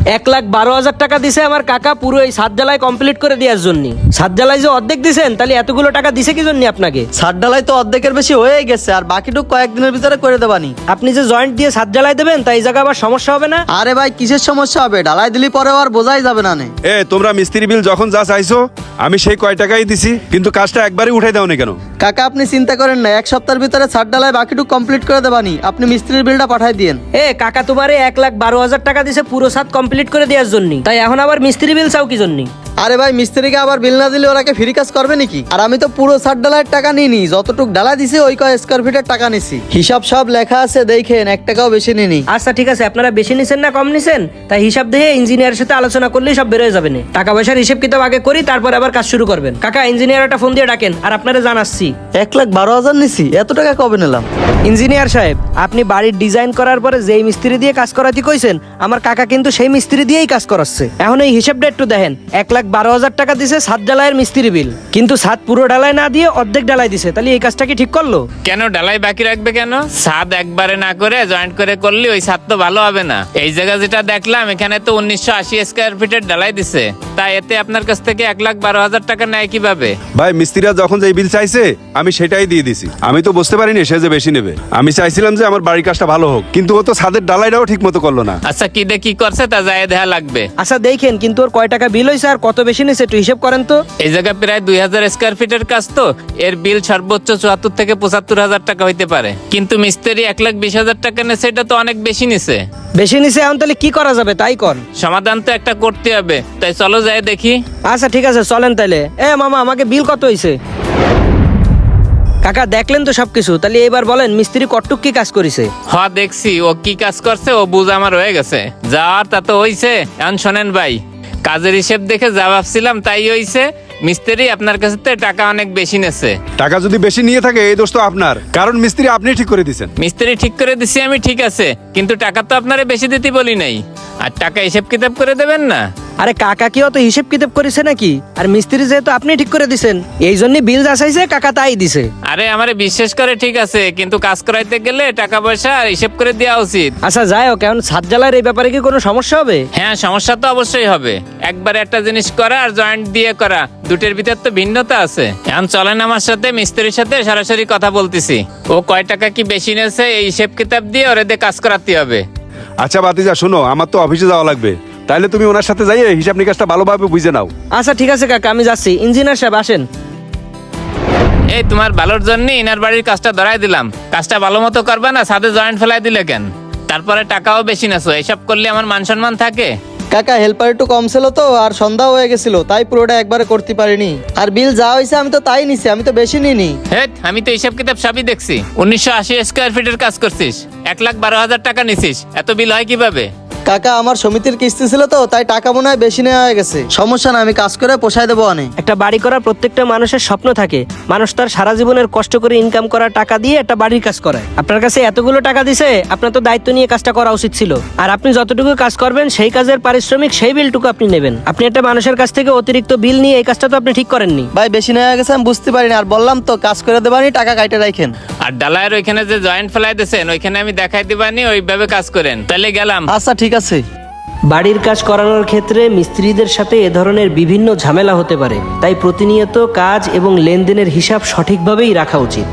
1,12,000 টাকা দিছে আমার কাকা পুরো এই ছাদ ঢালাই কমপ্লিট করে দেওয়ার জন্য। ছাদ ঢালাই যে অর্ধেক দিছেন, তাহলে এতগুলো টাকা দিছে কি জন্য আপনাকে? ছাদ ঢালাই তো অর্ধেকের বেশি হয়ে গেছে, আর বাকিটুকু কয়েকদিনের ভিতরে করে দেবানি। আপনি যে জয়েন্ট দিয়ে ছাদ ঢালাই দেবেন, তাই এই জায়গা আবার সমস্যা হবে না? আরে ভাই কিসের সমস্যা হবে, ঢালাই দিলি পরে আর বোঝাই যাবে না নে। তোমরা মিস্ত্রি বিল যখন যা চাইছো আমি সেই কয় টাকাই দিছি, কিন্তু কাজটা একবারই উঠাই দাও না কেন? কাকা আপনি চিন্তা করেন না, এক সপ্তাহের ভিতরে ছাদ ঢালাই বাকিটুকু কমপ্লিট করে দেবানি। আপনি মিস্ত্রির বিলটা পাঠাই দিয়েন। কাকা তোমারে 1,12,000 টাকা দিছে পুরো ছাদ কমপ্লিট করে দেওয়ার জন্য, তাই এখন আবার মিস্ত্রি বিল চাও কি জন্য? আরে ভাই মিস্ত্রিকে আবার বিল না দিলে ওরাকে ফ্রি কাজ করবে নাকি? আর আমি তো পুরো ছাদ ঢালাইয়ের টাকা নিইনি, যতটুক ঢালা দিছি ওই কয় স্কয়ার ফিটের টাকা নিছি। হিসাব সব লেখা আছে, দেখেন 1 টাকাও বেশি নিনি। আচ্ছা ঠিক আছে, আপনারা বেশি নিছেন না কম নিছেন তাই হিসাব দেখে ইঞ্জিনিয়ারের সাথে আলোচনা করলেই সব বেরোয় যাবে না। টাকা পয়সার হিসাব কিতাব আগে করি, তারপর আবার কাজ শুরু করবেন। কাকা ইঞ্জিনিয়ার একটা ফোন দিয়ে ডাকেন, আর আপনারা জানাচ্ছি। 1,12,000 নিছি, এত টাকা কবে নিলাম? ইঞ্জিনিয়ার সাহেব, আপনি বাড়ির ডিজাইন করার পরে যেই মিস্ত্রি দিয়ে কাজ করাতে কইছেন, আমার কাকা কিন্তু সেই মিস্ত্রি দিয়েই কাজ করাচ্ছে। এখন এই হিসাবটা একটু দেখেন। 1,12,000 টাকা দিছে ছাদ ঢালাইয়ের মিস্ত্রি বিল, কিন্তু ছাদ পুরো ঢালাই না দিয়ে অর্ধেক ঢালাই দিছে, তাহলে এই কাজটা কি ঠিক করলো? কেন ঢালাই বাকি রাখবে কেন? ছাদ একবারে না করে জয়েন্ট করে করলে ওই ছাদ তো ভালো হবে না। এই জায়গা যেটা দেখলাম এখানে তো 1980 স্কয়ার ফিটের ঢালাই দিছে, তাই এতে আপনার কাছ থেকে 1,12,000 টাকা নেয় কিভাবে? ভাই মিস্ত্রিরা যখন যে বিল চাইছে আমি সেটাই দিয়ে দিছি। আমি তো বুঝতে পারিনি সে যে বেশি নেবে। আমি চাইছিলাম যে আমার বাড়ির কাজটা ভালো হোক, কিন্তু ও তো ছাদের ডালাইটাও ঠিক মতো করলো না। আচ্ছা কি কি করছে তা যায় দেখা লাগবে। আচ্ছা দেখেন, কিন্তু ওর কয় টাকা বিল হয়েছে আর কত বেশি নিছে একটু হিসাব করেন তো। এই জায়গা প্রায় 2,000 স্কয়ার ফিটের কাজ, তো এর বিল সর্বোচ্চ 74 থেকে 75,000 টাকা হইতে পারে, কিন্তু মিস্ত্রি 1,20,000 টাকা নেছে, এটা তো অনেক বেশি নিছে। বেশি নিছে, এখন তাহলে কি করা যাবে তাই কর। সমাধান তো একটা করতে হবে, তাই চলো যাই দেখি। আচ্ছা ঠিক আছে চলেন তাইলে। মামা আমাকে বিল কত হয়েছে? কাকা দেখলেন তো সবকিছু, তাহলে এবার বলেন মিস্ত্রি কটটুক কি কাজ করেছে? দেখছি ও কি কাজ করছে, ও বুঝ আমার হয়ে গেছে। যাওয়ার তা তো হইছে। এখন শোনেন ভাই, কাজের হিসেব দেখে যা ভাবছিলাম তাই হইছে। মিস্ত্রি আপনার কাছে তো টাকা অনেক বেশি নেছে। টাকা যদি বেশি নিয়ে থাকে এই দোষ তো আপনার, কারণ মিস্ত্রি আপনি ঠিক করে দিছেন। মিস্ত্রি ঠিক করে দিছি আমি, ঠিক আছে, কিন্তু টাকা তো আপনারে বেশি দিতে বলি নাই। আর টাকা হিসেব কিতাব করে দেবেন না? আরে কাকা কি অত হিসেব কিতাব করেছে নাকি? আর মিস্ত্রি যেহেতু আপনি ঠিক করে দিছেন, এই জন্য বিল যা চাইছে কাকা তাই দিছে। আরে আমারে বিশ্বাস করে ঠিক আছে, কিন্তু কাজ করাইতে গেলে টাকা পয়সা হিসেব করে দেওয়া উচিত। আচ্ছা যাই হোক, এখন ছাদ ঢালাইয়ের এই ব্যাপারে কি কোনো সমস্যা হবে? হ্যাঁ সমস্যা তো অবশ্যই হবে। একবারে একটা জিনিস করা আর জয়েন্ট দিয়ে করা, দুটের ভিতর তো ভিন্নতা আছে। এখন চলেন আমার সাথে, মিস্ত্রির সাথে সরাসরি কথা বলতেছি। ও কয় টাকা কি বেশি নেছে এই হিসেব কিতাব দিয়ে ওরে দিয়ে কাজ করাতে হবে। আচ্ছা বাতিজা শোনো, আমার তো অফিসে যাওয়া লাগবে, তাইলে তুমি ওনার সাথে যাইয়ে হিসাব নিকাশটা ভালোভাবে বুঝে নাও। আচ্ছা ঠিক আছে কাকা, আমি যাচ্ছি। ইঞ্জিনিয়ার সাহেব আসেন। এই তোমার ভালোর জন্য ইনার বাড়ির কাজটা ধরাই দিলাম। কাজটা ভালো মতো করবে না, সাথে জয়েন্ট ফেলাই দিলে কেন? তারপরে টাকাও বেশি নেছো, এসব করলে আমার মান সম্মান থাকে? কাকা হেল্পার একটু কম ছিল তো, আর সন্ধ্যা হয়ে গেছিল, তাই পুরোটা একবারে করতে পারিনি। আর বিল যা হয়েছে আমি তো তাই নিছি, আমি তো বেশি নিনি। আমি তো হিসাব কিতাব সবই দেখছি। 1980 স্কয়ার ফিটের কাজ করছিস, 1,12,000 টাকা নিছিস, এত বিল হয় কিভাবে? কাকা আমার সমিতির কিস্তি ছিল তো, তাই টাকা মনে হয় বেশি নেওয়া হয়ে গেছে। সমস্যা না, আমি কাজ করে পোষায় দেবো অনেক। একটা বাড়ি করার প্রত্যেকটা মানুষের স্বপ্ন থাকে। মানুষ তার সারা জীবনের কষ্ট করে ইনকাম করা টাকা দিয়ে একটা বাড়ির কাজ করায়। আপনার কাছে এতগুলো টাকা দিছে, আপনার তো দায়িত্ব নিয়ে কাজটা করা উচিত ছিল। আর আপনি যতটুকু কাজ করবেন সেই কাজের পারিশ্রমিক সেই বিলটুকু আপনি নেবেন। আপনি একটা মানুষের কাছ থেকে অতিরিক্ত বিল নিয়ে এই কাজটা তো আপনি ঠিক করেননি। ভাই বেশি নেওয়া গেছে আমি বুঝতে পারিনি, আর বললাম তো কাজ করে দেবানি, টাকা কাইটে রাখেন। আর ডালায়ের ওইখানে যে জয়েন্ট ফেলাই দিয়েছেন ওইখানে আমি দেখাই দিবানি, ওইভাবে কাজ করেন। তাহলে গেলাম। আচ্ছা ঠিক আছে। বাড়ির কাজ করানোর ক্ষেত্রে মিস্ত্রিদের সাথে এ ধরনের বিভিন্ন ঝামেলা হতে পারে, তাই প্রতিনিয়ত কাজ এবং লেনদেনের হিসাব সঠিকভাবেই রাখা উচিত।